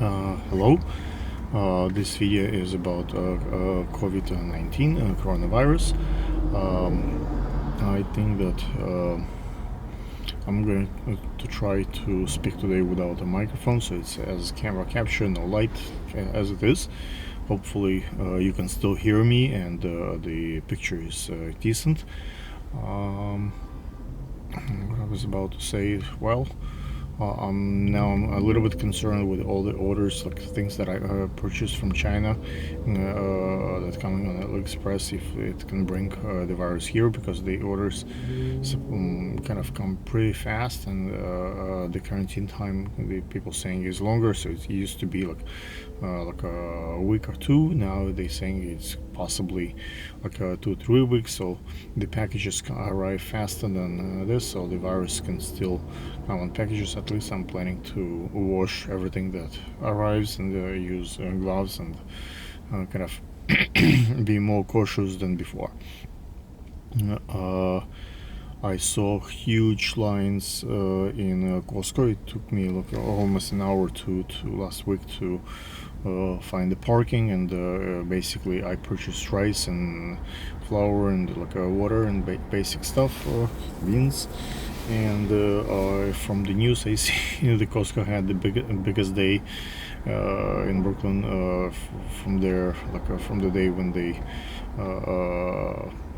Hello. This video is about COVID-19 coronavirus. Um, I think that I'm going to try to speak today without a microphone, so it's as camera capture, no light as it is. Hopefully you can still hear me and the picture is decent. What I was about to say, well, I'm a little bit concerned with all the orders, like things that I purchased from China, that's coming on AliExpress. If it can bring the virus here, because the orders kind of come pretty fast, and the quarantine time, the people saying is longer. So it used to be like a week or two. Now they saying it's possibly like 2 or 3 weeks. So the packages arrive faster than this, so the virus can still come on packages. At least I'm planning to wash everything that arrives and use gloves and kind of be more cautious than before. I saw huge lines in Costco. It took me like almost an hour to last week to find the parking, and basically I purchased rice and flour and like water and basic stuff, beans. And from the news, I see the Costco had the biggest day in Brooklyn from there, from the day when they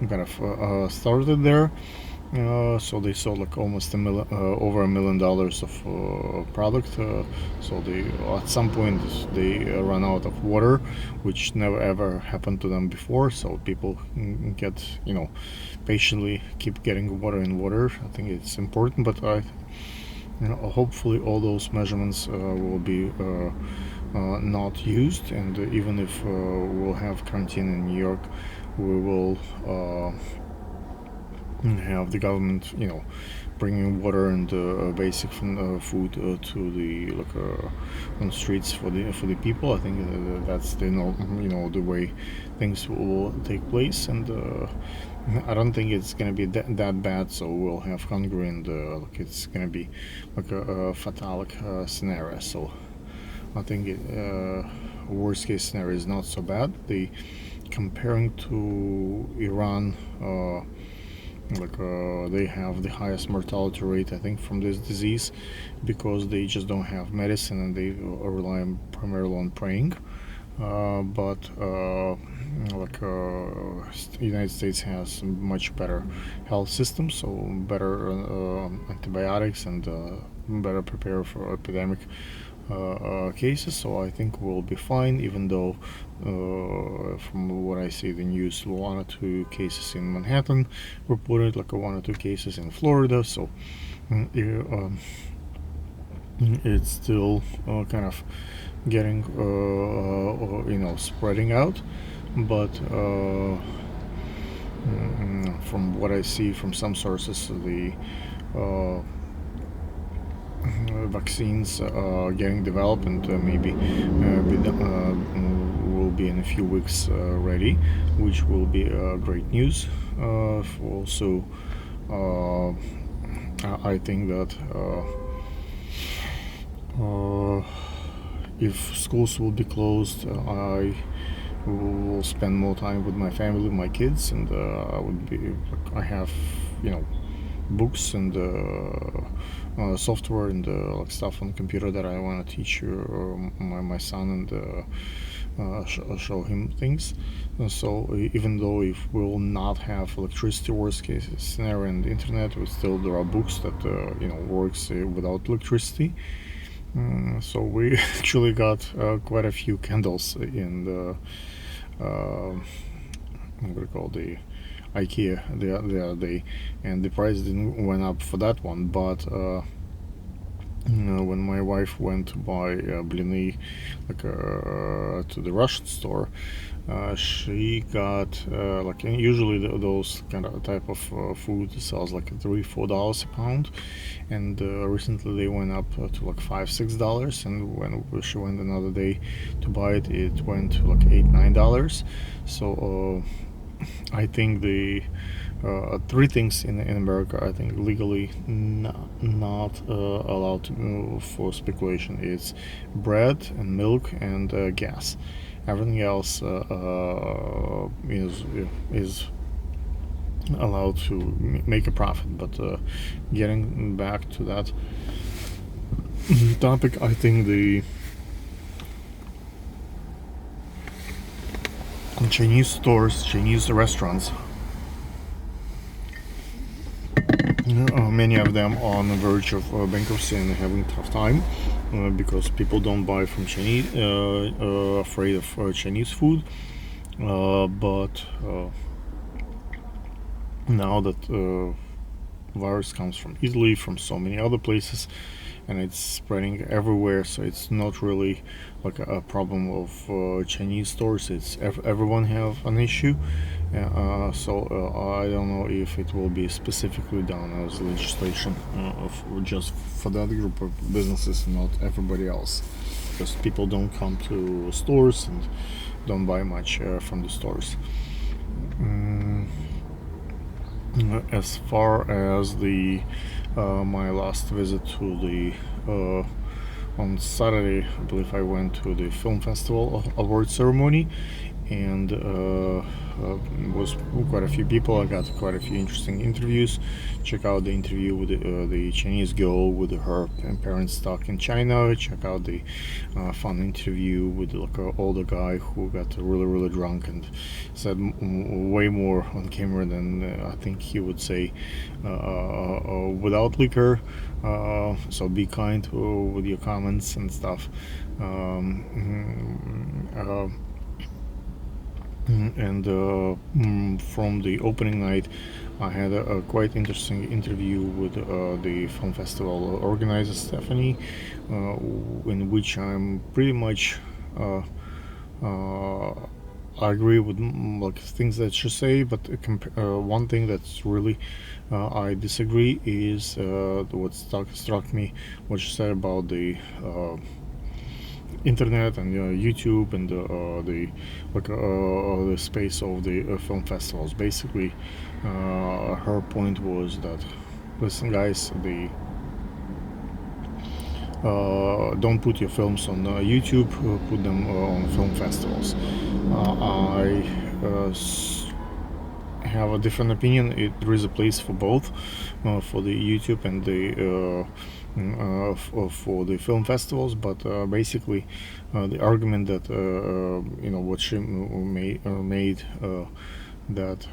kind of started there. So they sold like almost over $1 million of product. So they at some point they run out of water, which never ever happened to them before. So people get, patiently keep getting water and water. I think it's important, but hopefully all those measurements will be not used, and even if we'll have quarantine in New York, we will have the government, bringing water and basic food to the on the streets for the people. I think that's the way things will take place, and I don't think it's gonna be that bad. So we'll have hunger, and it's gonna be like a fatalic scenario. So I think worst case scenario is not so bad. The comparing to Iran. They have the highest mortality rate, I think, from this disease, because they just don't have medicine and they rely primarily on praying. But United States has a much better health system, so better antibiotics, and better prepare for epidemic cases. So I think we'll be fine, even though from what I see the news, 1 or 2 cases in Manhattan reported, like 1 or 2 cases in Florida. So it's still kind of getting spreading out, but from what I see from some sources, the vaccines getting developed, and maybe will be in a few weeks ready, which will be great news. Also, I think that if schools will be closed, I will spend more time with my family, my kids, and I have, books and software and stuff on the computer that I want to teach my son, and show him things. So even though if we will not have electricity, worst case scenario, and internet, there are books that works without electricity. So we actually got quite a few candles in the what do you call, the IKEA the other day, and the price didn't went up for that one. But when my wife went to buy blini to the Russian store, she got and usually those kind of type of food sells like $3-4 a pound, and recently they went up to like $5-6, and when she went another day to buy it, it went to like $8-9. So I think the three things in America I think legally not allowed for speculation. It's bread and milk and gas. Everything else is allowed to make a profit. But getting back to that topic, I think the Chinese stores, Chinese restaurants, many of them are on the verge of bankruptcy and having a tough time because people don't buy from Chinese, afraid of Chinese food. But now that virus comes from Italy, from so many other places, and it's spreading everywhere, so it's not really like a problem of Chinese stores. It's everyone have an issue. So I don't know if it will be specifically done as legislation just for that group of businesses, not everybody else, because people don't come to stores and don't buy much from the stores. As far as the my last visit to the on Saturday, I believe I went to the film festival award ceremony, and was quite a few people. I got quite a few interesting interviews. Check out the interview with the Chinese girl with her parents stuck in China. Check out the fun interview with like an older guy who got really drunk and said way more on camera than I think he would say without liquor. So be kind with your comments and stuff. And from the opening night, I had a quite interesting interview with the film festival organizer Stephanie, in which I'm pretty much I agree with like things that she say, but one thing that's really I disagree is what struck me, what she said about the internet and YouTube and the space of the film festivals. Basically, her point was that, listen, guys, don't put your films on YouTube. Put them on film festivals. I have a different opinion. There is a place for both, for the YouTube and the for the film festivals. But basically, the argument that what she made that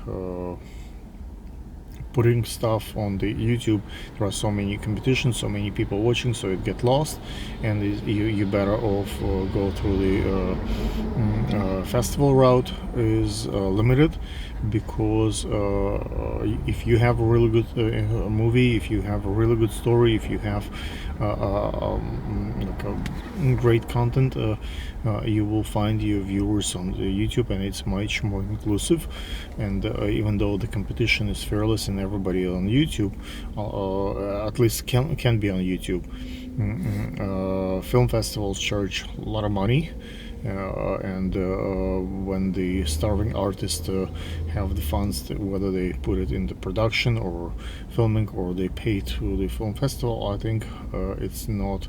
putting stuff on the YouTube, there are so many competitions, so many people watching, so it get lost, and you better off go through the festival route is limited, because if you have a really good movie, if you have a really good story, if you have like a great content, you will find your viewers on the YouTube, and it's much more inclusive. And even though the competition is fearless and everybody on YouTube, at least can be on YouTube, film festivals charge a lot of money. And when the starving artists have the funds, whether they put it into production or filming or they pay to the film festival, I think it's not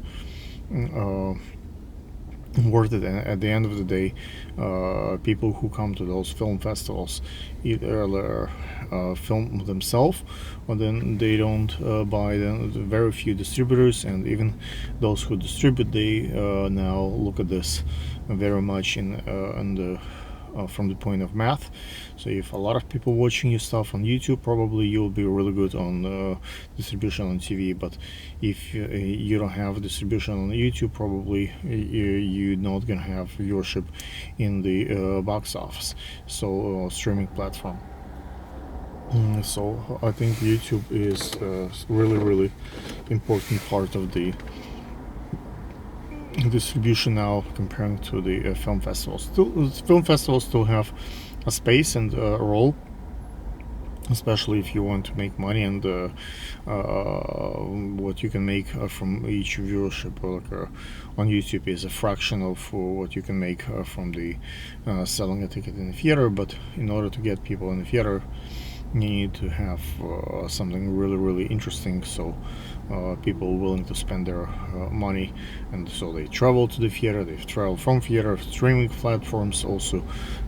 worth it. And at the end of the day, people who come to those film festivals either film themselves, or then they don't buy them. Very few distributors, and even those who distribute, they now look at this very much in the from the point of math. So if a lot of people watching your stuff on YouTube, probably you'll be really good on distribution on TV. But if you don't have distribution on YouTube, probably you're not gonna have viewership in the box office, so streaming platform. So I think YouTube is really important part of the distribution now, comparing to the film festivals. Film festivals still have a space and a role, especially if you want to make money, and what you can make from each viewership on YouTube is a fraction of what you can make from the selling a ticket in the theater. But in order to get people in the theater, need to have something really interesting, so people willing to spend their money, and so they travel to the theater, they travel from theater. Streaming platforms also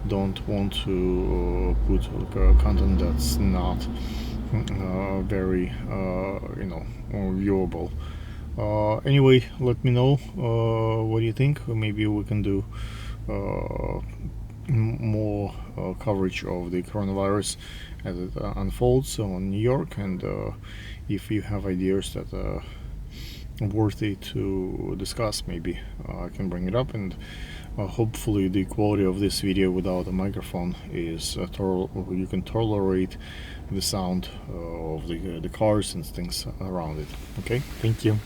don't want to put content that's not very viewable. Anyway, let me know what do you think. Maybe we can do more coverage of the coronavirus as it unfolds on New York, and if you have ideas that are worthy to discuss, maybe I can bring it up, and hopefully the quality of this video without a microphone is you can tolerate the sound of the cars and things around it. Okay, thank you.